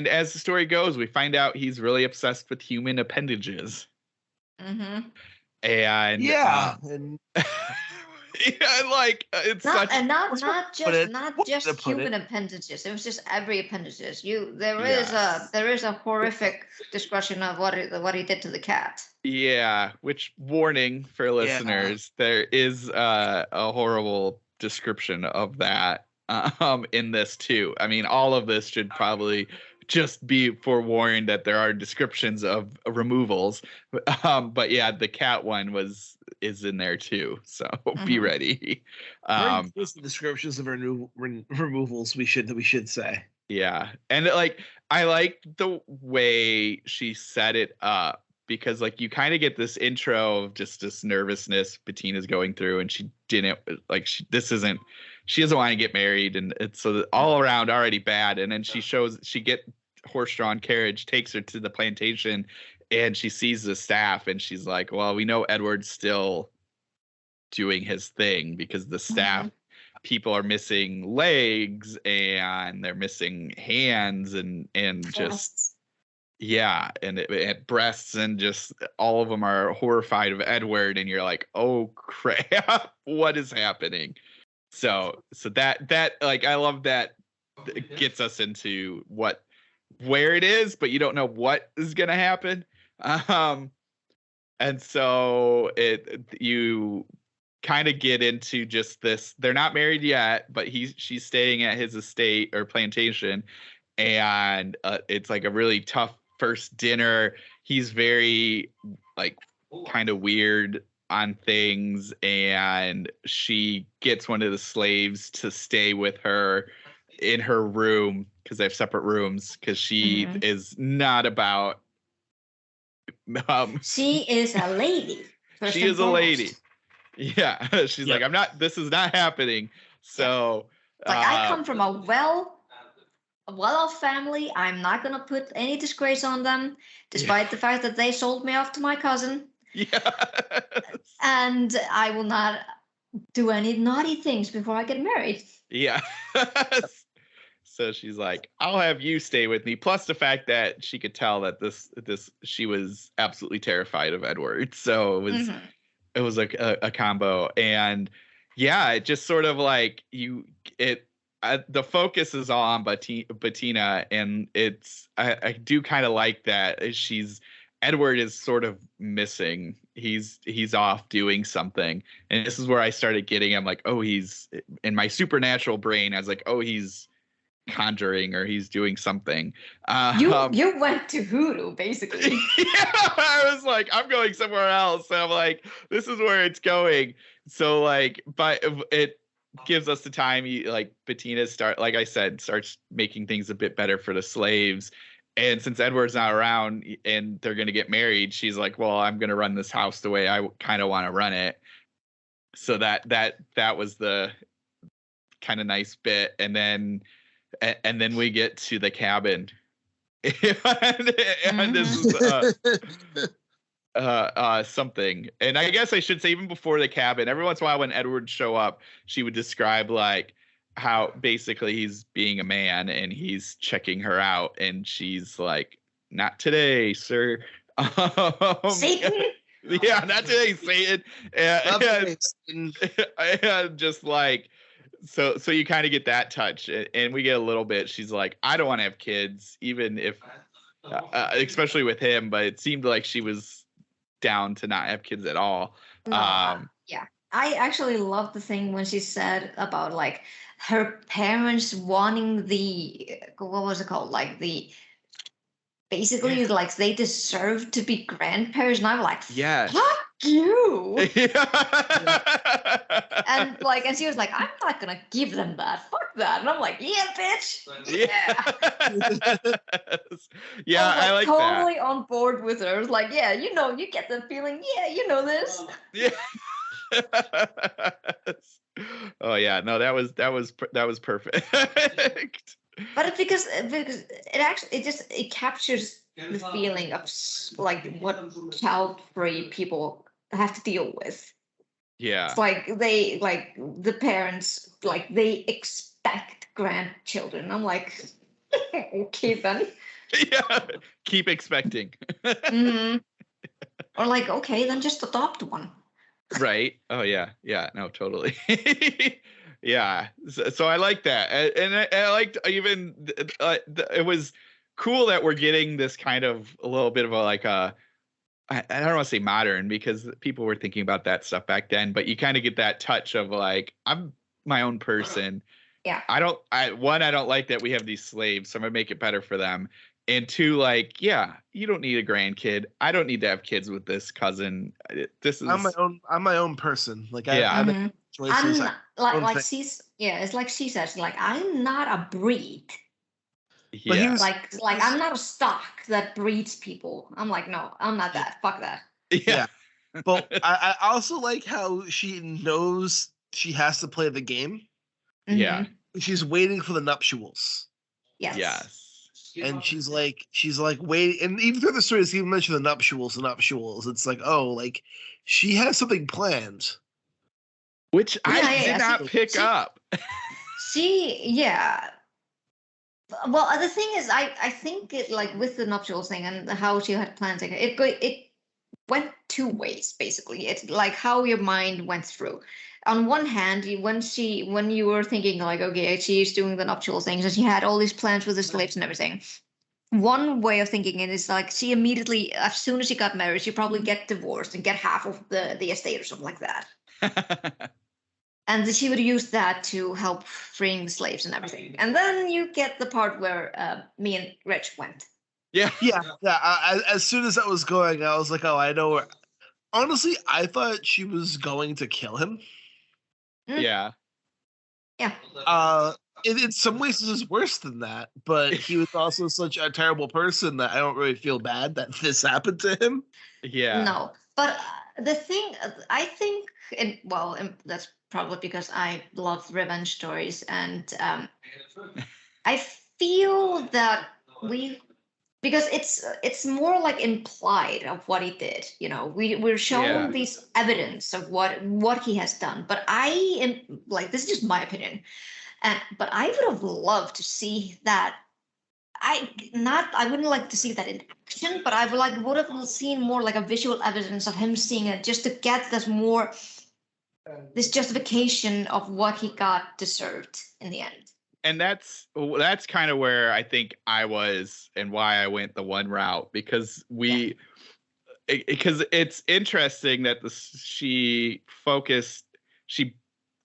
as the story goes, we find out he's really obsessed with human appendages. And yeah, like it's not just human appendages. It was just every appendages. There is a horrific description of what he did to the cat. Yeah, which, warning for listeners, there is a horrible description of that in this too. I mean, all of this should probably just be forewarned that there are descriptions of removals, but yeah, the cat one is in there too, so be ready. The descriptions of removals, we should say. Yeah, and like I like the way she set it up, because like you kind of get this intro of just this nervousness Bettina's going through, and she doesn't want to get married, and it's so all around already bad. And then she get horse-drawn carriage, takes her to the plantation, and she sees the staff, and she's like, well, we know Edward's still doing his thing, because the staff people are missing legs and they're missing hands and just and breasts, and just all of them are horrified of Edward, and you're like, oh crap, what is happening? So that like, I love that it gets us into where it is, but you don't know what is gonna happen. And so you kind of get into just this. They're not married yet, but she's staying at his estate or plantation, and it's like a really tough first dinner. He's very like kind of weird on things, and she gets one of the slaves to stay with her in her room, because they have separate rooms, because she is not about she is a lady. She is a lady. Yeah. She's like, this is not happening. So like, I come from a a well-off family. I'm not gonna put any disgrace on them, despite the fact that they sold me off to my cousin. Yes. And I will not do any naughty things before I get married. Yeah. So she's like, I'll have you stay with me. Plus the fact that she could tell that she was absolutely terrified of Edward. So it was a combo. And yeah, it just sort of like the focus is all on Bettina, and I do kind of like that. Edward is sort of missing. He's off doing something. And this is where I started getting him like, oh, he's in my supernatural brain. I was like, oh, he's conjuring or he's doing something. You went to hoodoo, basically. Yeah, I was like, I'm going somewhere else. And I'm like, this is where it's going. So like, but it gives us the time. Like Bettina like I said, starts making things a bit better for the slaves. And since Edward's not around and they're going to get married, she's like, well, I'm going to run this house the way I kind of want to run it. So that was the kind of nice bit. And then we get to the cabin. and this is something. And I guess I should say, even before the cabin, every once in a while when Edward show up, she would describe like how basically he's being a man and he's checking her out, and she's like, not today, sir. Satan? Yeah, not today, Satan. And just like, so you kind of get that touch, and we get a little bit. She's like, I don't want to have kids, even if, especially with him, but it seemed like she was down to not have kids at all. Yeah. I actually love the thing when she said about like her parents wanting what was it called? Like basically like they deserve to be grandparents. And I'm like, yes. Fuck you. And she was like, I'm not going to give them that. Fuck that. And I'm like, yeah, bitch. Yeah. Yeah, I like totally that. On board with her. I was like, yeah, you get the feeling. Yeah, you know this. Yeah. Oh yeah, no, that was perfect. But it's because it captures the feeling of like what child-free people have to deal with. Yeah, it's like the parents they expect grandchildren. I'm like, okay then. Yeah, keep expecting. Mm-hmm. Or like, okay, then just adopt one. Right. Oh yeah. No, totally. Yeah. So I like that, and I liked even it was cool that we're getting this kind of a little bit of a like I don't want to say modern, because people were thinking about that stuff back then, but you kind of get that touch of like, I'm my own person. Yeah. I don't like that we have these slaves, so I'm gonna make it better for them. And two, like, yeah, you don't need a grandkid. I don't need to have kids with this cousin. I'm my own person. Like, yeah. I make choices. It's like she says, like, I'm not a breed. Yeah. I'm not a stock that breeds people. I'm like, no, I'm not that. Fuck that. Yeah. But I also like how she knows she has to play the game. Mm-hmm. Yeah. She's waiting for the nuptials. Yes. And she's like waiting, and even through the story, it's even mentioned the nuptials. It's like, oh, like she has something planned, which I did not pick up. Well, the thing is, I think it like with the nuptials thing and how she had planned it went two ways basically. It's like how your mind went through. On one hand, when you were thinking like, okay, she's doing the nuptial things and she had all these plans with the slaves and everything. One way of thinking it is like she immediately, as soon as she got married, she probably get divorced and get half of the estate or something like that. And she would use that to help freeing the slaves and everything. And then you get the part where me and Rich went. Yeah. As soon as that was going, I was like, oh, I know where. Honestly, I thought she was going to kill him. Yeah. In some ways, this is worse than that. But he was also such a terrible person that I don't really feel bad that this happened to him. Yeah. No, but the thing, I think, and that's probably because I love revenge stories, and I feel that because it's more like implied of what he did. You know, we're shown these evidence of what he has done. But I am like, this is just my opinion, but I would have loved to see that. I wouldn't like to see that in action, but I would have seen more like a visual evidence of him seeing it, just to get this justification of what he got deserved in the end. And that's kind of where I think I was and why I went the one route, because because it's interesting that she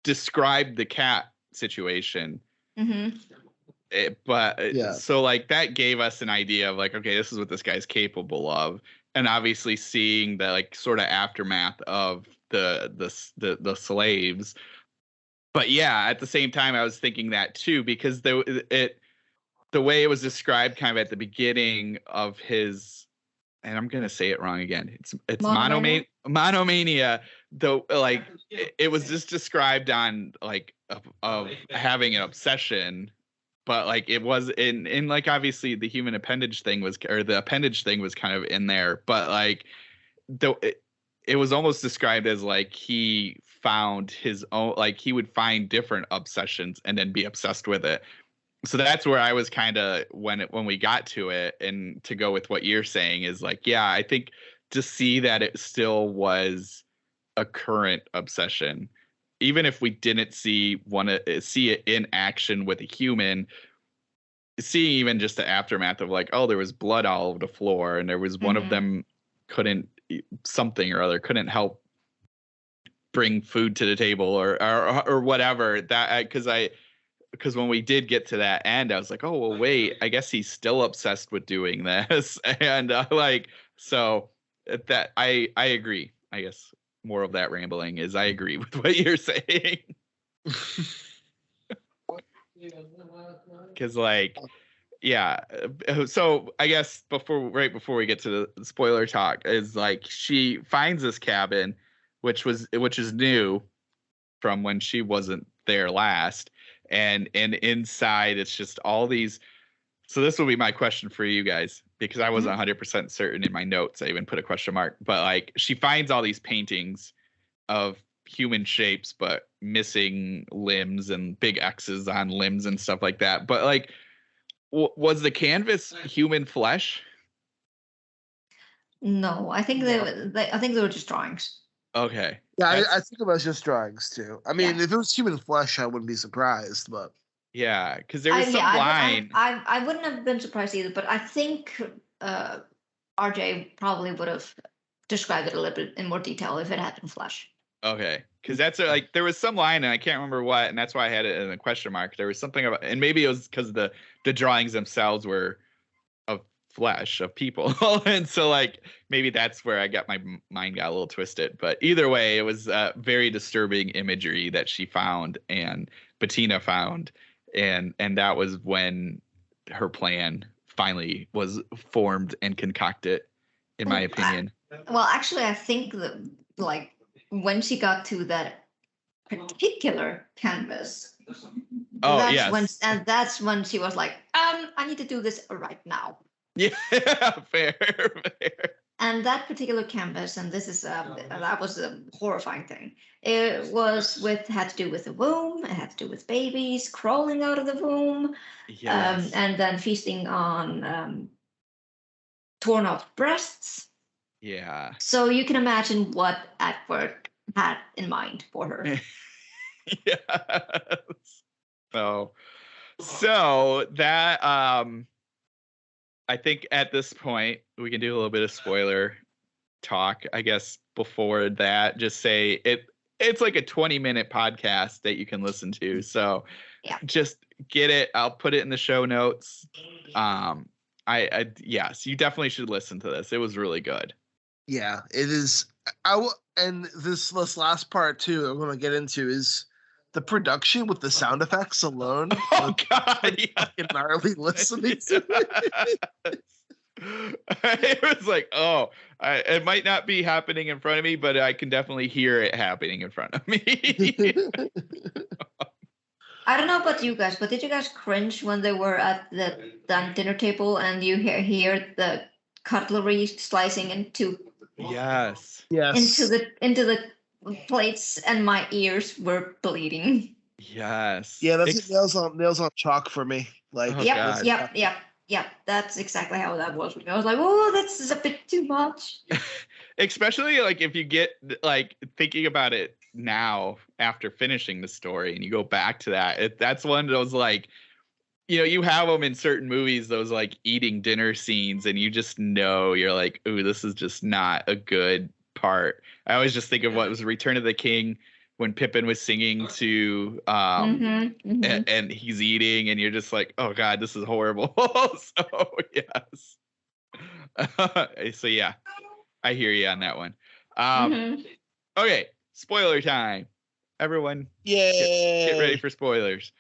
described the cat situation. Mm-hmm. So like that gave us an idea of like, okay, this is what this guy's capable of, and obviously seeing the like sort of aftermath of the slaves. But yeah, at the same time, I was thinking that too, because the way it was described kind of at the beginning of his, and I'm gonna say it wrong again. It's monomania. Though, like it was just described on like of having an obsession, but like it was in like obviously the human appendage thing was, or the appendage thing was kind of in there, but like it was almost described as like he found his own, like he would find different obsessions and then be obsessed with it. So that's where I was kind of when we got to it, and to go with what you're saying is like, yeah, I think to see that it still was a current obsession, even if we didn't see it in action with a human, seeing even just the aftermath of like, oh, there was blood all over the floor, and there was one of them couldn't help bring food to the table or whatever, that because when we did get to that end, I was like, oh well, wait, I guess he's still obsessed with doing this. And like, so that I agree. I guess more of that rambling is I agree with what you're saying. Because like, yeah, so I guess right before we get to the spoiler talk, is like she finds this cabin, which is new from when she wasn't there last, and inside it's just all these. So this will be my question for you guys, because I wasn't 100% certain in my notes. I even put a question mark, but like she finds all these paintings of human shapes but missing limbs and big X's on limbs and stuff like that. But like, was the canvas human flesh? No, I think they were just drawings. Okay. Yeah, I think it was just drawings too. I mean, if it was human flesh, I wouldn't be surprised. But yeah, because there was some line. I wouldn't have been surprised either, but I think RJ probably would have described it a little bit in more detail if it had been flesh. Okay, because that's like there was some line, and I can't remember what, and that's why I had it in a question mark. There was something about, and maybe it was because the drawings themselves were of flesh, of people, and so like maybe that's where I got my mind got a little twisted. But either way, it was very disturbing imagery that she found and Bettina found, and that was when her plan finally was formed and concocted, in my opinion. Well, actually, I think that like when she got to that particular canvas, that's when she was like, I need to do this right now. Yeah, fair. And that particular canvas, and this is that was a horrifying thing. It had to do with the womb. It had to do with babies crawling out of the womb, and then feasting on torn off breasts. Yeah. So you can imagine what Atwood had in mind for her. Yes. So that I think at this point we can do a little bit of spoiler talk. I guess before that, just say it's like a 20-minute podcast that you can listen to. So just get it. I'll put it in the show notes. Yes, you definitely should listen to this. It was really good. Yeah, it is. And this last part too that I'm going to get into is the production with the sound effects alone. Oh God, fucking gnarly listening to it. It was like, it might not be happening in front of me, but I can definitely hear it happening in front of me. I don't know about you guys, but did you guys cringe when they were at the dinner table and you hear the cutlery slicing Yes. into the plates, and my ears were bleeding. Yes. Yeah, that's nails on chalk for me. Like, Yep. That's exactly how that was. I was like, oh, this is a bit too much. Especially like if you get like thinking about it now after finishing the story and you go back to that, that's one of those like, you know, you have them in certain movies, those like eating dinner scenes, and you just know you're like, ooh, this is just not a good part. I always just think of what was Return of the King when Pippin was singing to and he's eating, and you're just like, oh god, this is horrible. So yes. So yeah, I hear you on that one. Okay, spoiler time. Everyone, get ready for spoilers.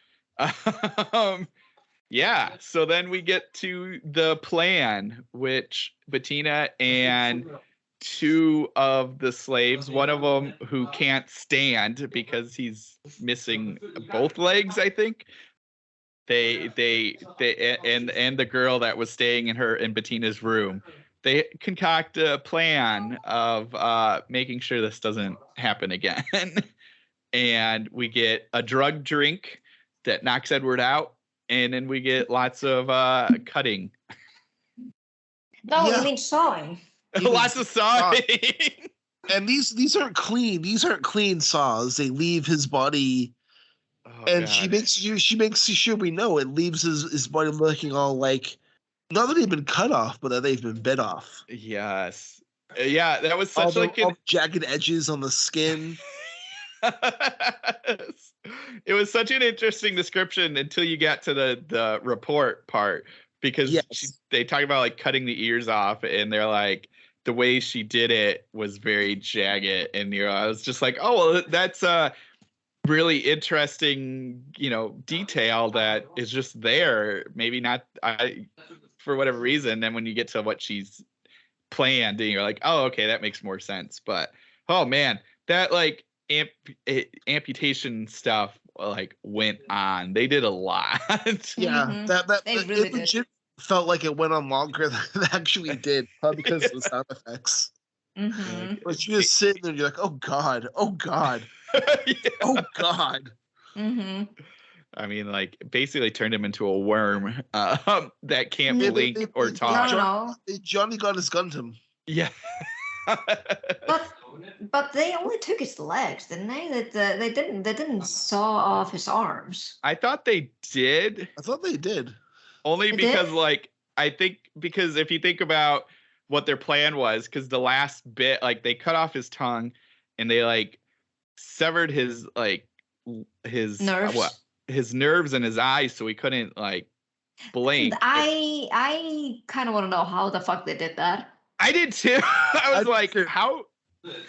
Yeah, so then we get to the plan, which Bettina and two of the slaves, one of them who can't stand because he's missing both legs, I think. They and the girl that was staying in Bettina's room, they concoct a plan of making sure this doesn't happen again. And we get a drug drink that knocks Edward out, and then we get lots of cutting. No, you mean sawing. Lots of sawing. And these aren't clean. These aren't clean saws. They leave his body, and God. she makes sure we know it leaves his body looking all like, not that they've been cut off, but that they've been bit off. Yes. Yeah, that was such all jagged edges on the skin. It was such an interesting description until you got to the report part, because they talk about like cutting the ears off, and they're like, the way she did it was very jagged, and I was just like, oh well, that's a really interesting, detail that is just there, maybe not for whatever reason. And when you get to what she's planned, and you're like, oh okay, that makes more sense. But oh man, that like amputation stuff like went on. They did a lot. Yeah, that really legit felt like it went on longer than it actually did, probably because of the sound effects. But you just sitting there and you're like, oh god, oh god. Oh god. I mean, like, basically turned him into a worm that can't blink or talk. Johnny got his gun to him. Yeah. But they only took his legs, didn't they? They didn't saw off his arms. I thought they did. I thought they did. Only because, like, I think because if you think about what their plan was, because the last bit, like, they cut off his tongue and they like severed his nerves. His nerves in his eyes, so he couldn't like blink. I kind of want to know how the fuck they did that. I did too. I was like, how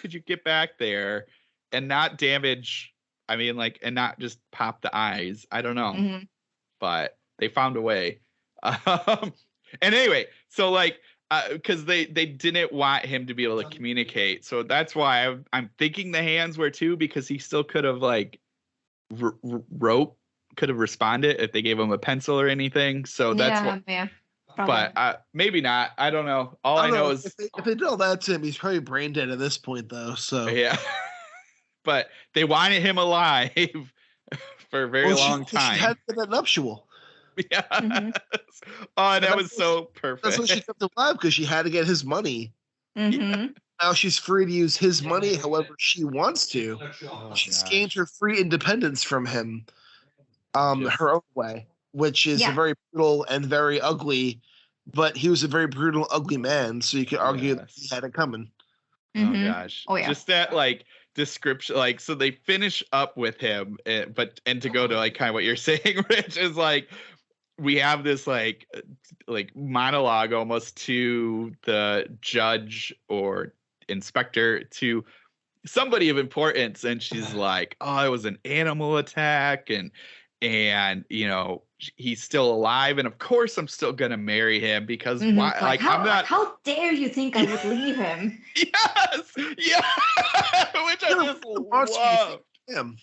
could you get back there and not damage? I mean, like, and not just pop the eyes. I don't know, but they found a way. And anyway, so like, because they didn't want him to be able to communicate, so that's why I'm thinking the hands were too, because he still could have like could have responded if they gave him a pencil or anything. So that's but maybe not. I don't know. All I know is if they did all that to him, he's probably brain dead at this point, though. So yeah, but they wanted him alive for a very long time. She had that nuptial. Yeah. Oh, that was so perfect. That's why she kept him alive, because she had to get his money. Yeah. Now she's free to use his money however she wants to. She's gained her free independence from him, her own way, which is a very brutal and very ugly. But he was a very brutal, ugly man, so you could argue that he had it coming. Oh gosh! Oh yeah. Just that like description, like, so they finish up with him, and to go to like kind of what you're saying, Rich, is like we have this like monologue almost to the judge or inspector, to somebody of importance, and she's like, oh, it was an animal attack, and he's still alive, and of course I'm still gonna marry him, because why? Like, I'm not. How dare you think I would leave him? Yes, yeah, which I just love. Him.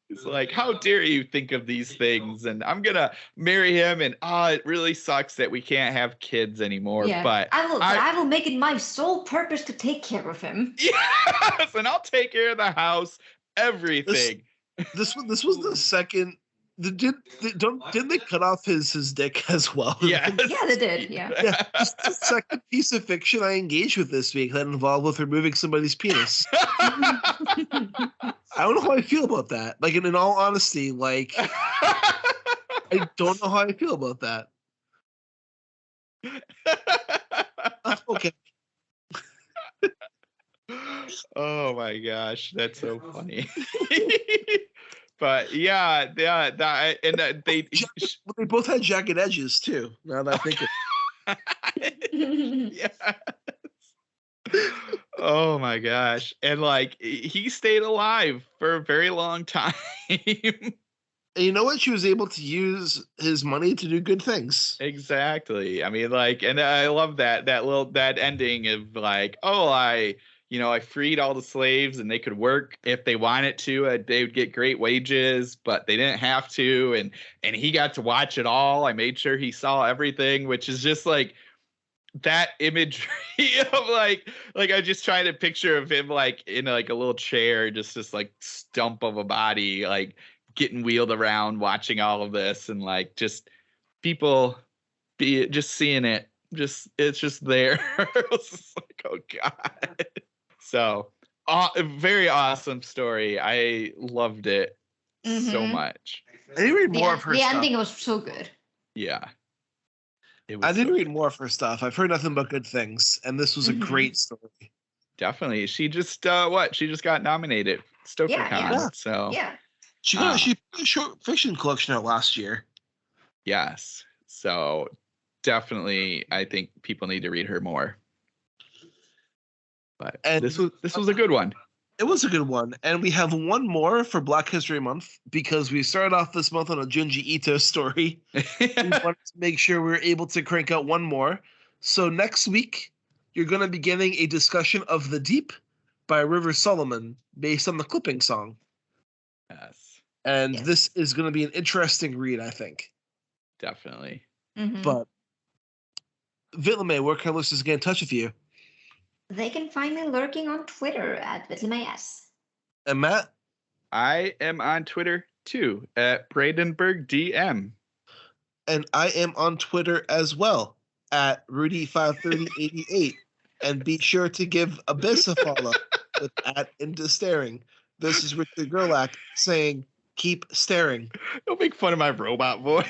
He's like, how dare you think of these things? And I'm gonna marry him, and it really sucks that we can't have kids anymore. Yeah. But I will make it my sole purpose to take care of him. Yes, and I'll take care of the house, everything. This was the second. Didn't they cut off his dick as well? Yeah, yeah, they did. Yeah, just the second piece of fiction I engaged with this week that involved with removing somebody's penis. I don't know how I feel about that. Like, in all honesty, like, I don't know how I feel about that. Okay. Oh my gosh, that's so funny. But yeah, they both had jagged edges too. Now that I think yes. Oh my gosh. And like, he stayed alive for a very long time. And you know what? She was able to use his money to do good things. Exactly. I mean, like, and I love that ending of like, I freed all the slaves and they could work if they wanted to. They would get great wages, but they didn't have to. And he got to watch it all. I made sure he saw everything, which is just like that imagery of like I just trying to picture of him like in like a little chair, just this like stump of a body, like getting wheeled around, watching all of this, and like just people just seeing it. It's just there. It's just like, oh God. So, very awesome story. I loved it so much. I didn't read more of her stuff. The ending was so good. Yeah. I didn't read more of her stuff. I've heard nothing but good things, and this was a great story. Definitely. She just She just got nominated. StokerCon. Yeah. So yeah. She put a short fiction collection out last year. Yes. So definitely, I think people need to read her more. But this was a good one. It was a good one. And we have one more for Black History Month because we started off this month on a Junji Ito story. We wanted to make sure we were able to crank out one more. So next week, you're going to be getting a discussion of The Deep by River Solomon based on the Clipping song. Yes. And this is going to be an interesting read, I think. Definitely. But, Vitlame, where can listeners get in touch with you? They can find me lurking on Twitter at VitlameS. And Matt? I am on Twitter too at BradenbergDM. And I am on Twitter as well at Rudy53088. And be sure to give Abyss a follow with @IntoStaring. This is Richard Gerlach saying, keep staring. Don't make fun of my robot voice.